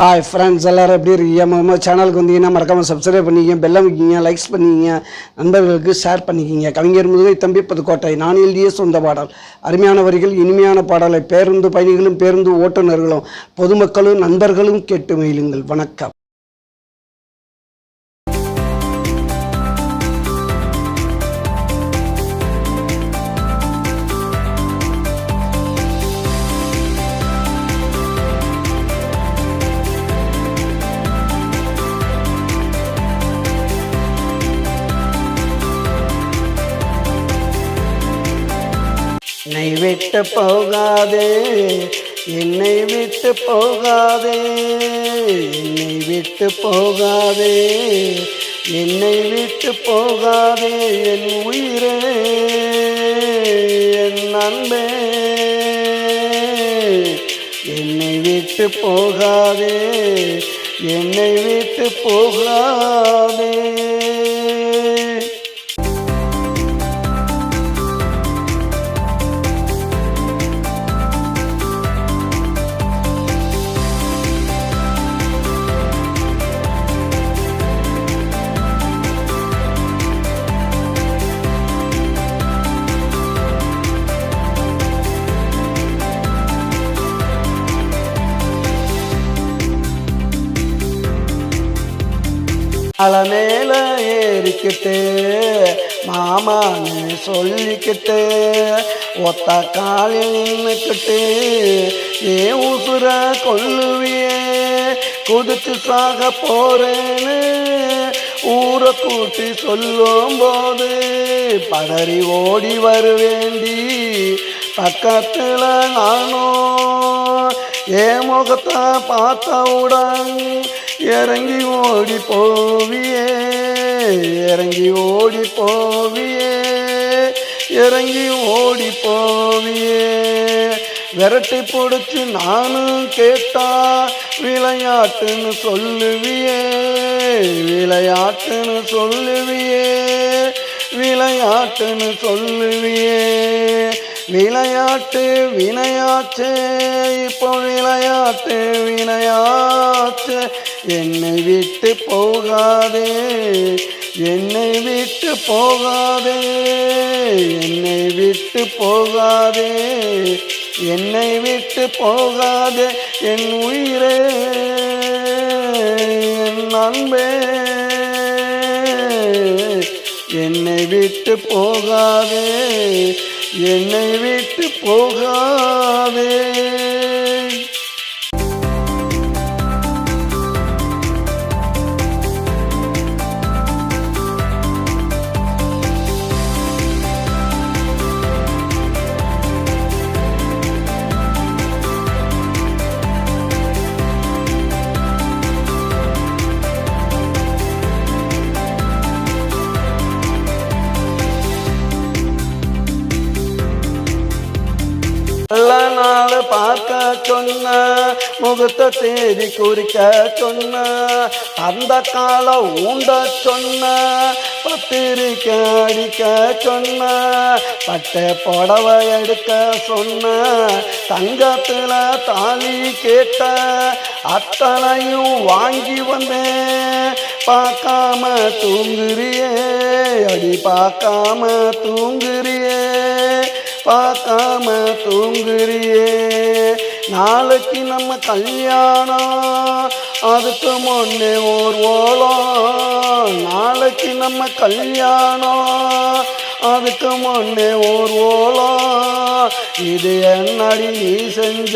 Hi friends, எல்லோரும் எப்படி இருக்கீங்க? நம்ம சேனலுக்கு வந்தீங்கன்னா மறக்காமல் சப்ஸ்கிரைப் பண்ணிக்கிங்க, பெல்லம் வைக்கிங்க, லைக்ஸ் பண்ணிக்கிங்க, நண்பர்களுக்கு ஷேர் பண்ணிக்கிங்க. கவிஞர் முதுகை தம்பி புதுக்கோட்டை. நான் எழுதிய சொந்த பாடல். அருமையான வரிகள், இனிமையான பாடலை பேருந்து பயணிகளும் பேருந்து ஓட்டுநர்களும் பொதுமக்களும் நண்பர்களும் கேட்டு மகிழுங்கள். வணக்கம். என்னை விட்டு போகாதே, என்னை விட்டு போகாதே, என்னை விட்டு போகாதே, என்னை விட்டு போகாதே, என் உயிரே, என் அன்பே, என்னை விட்டு போகாதே, என்னை விட்டு போகாதே. அலை மேல ஏறிக்கிட்டு மாமான்னு சொல்லிக்கிட்டு ஒத்த காலில் நின்றுக்கிட்டு ஏன் உசுர கொல்லுவியே, குதிச்சு சாக போறேன்னு ஊரை கூட்டி சொல்லும் போது பதறி ஓடி வருவேண்டி. பக்கத்துல நானும் என் முகத்தை பார்த்தவுடன் இறங்கி ஓடி போவியே, இறங்கி ஓடி போவியே, இறங்கி ஓடி போவியே. விரட்டி பிடிச்சி நானும் கேட்டா விளையாட்டுன்னு சொல்லுவியே, விளையாட்டுன்னு சொல்லுவியே, விளையாட்டுன்னு சொல்லுவியே. விளையாட்டு வினையாச்சே, இப்போ விளையாட்டு வினையாச்சே. என்னை விட்டு போகாதே, என்னை விட்டு போகாதே, என்னை விட்டு போகாதே, என்னை விட்டு போகாதே, என் உயிரே, என் அன்பே, என்னை விட்டு போகாதே, என்னை விட்டு போகாதே. நல்ல நாள் பார்க்க சொன்ன, முகத்தை தேடி குறிக்க சொன்ன, அந்த காலம் ஊண்ட சொன்ன, பத்திரிக்கை அடிக்க சொன்ன, பட்டை புடவை எடுக்க சொன்ன, தங்கத்துல தாலி கேட்ட அத்தனையும் வாங்கி வந்தேன். பார்க்காம தூங்குறியே, அடி பார்க்காம தூங்குறியே, பார்க்காம தூங்குறியே. நாளைக்கு நம்ம கல்யாணம், அதுக்கு முன்னே ஓர் ஓலம். நாளைக்கு நம்ம கல்யாணம், அதுக்கு முன்னே ஓர் ஓலம். இது என்னடி நீ செஞ்ச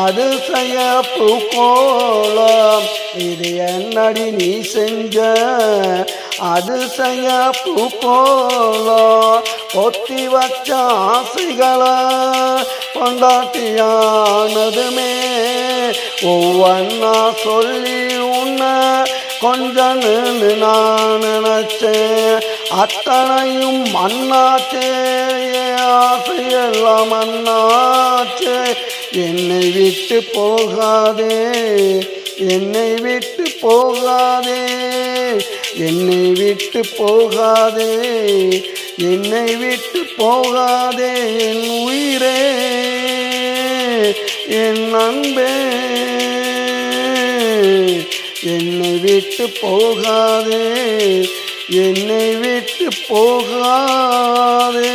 அதிசய பூக்கோலம், இது என்னடி நீ செஞ்ச அதிசய பூக்கோலம். பொத்தி வச்ச ஆசைகளை பொண்டாட்டியானதுமே ஒவ்வொன்னா சொல்லி உன்னை கொஞ்சம் நான் நினைச்சேன். அத்தனையும் மண்ணாச்சே, ஆசையெல்லாம் மண்ணாச்சே. என்னை விட்டு போகாதே, என்னை விட்டு போகாதே, என்னை விட்டு போகாதே, என்னை விட்டு போகாதே, என் உயிரே, என் அன்பே. என்னை விட்டு போகாதே, என்னை விட்டு போகாதே.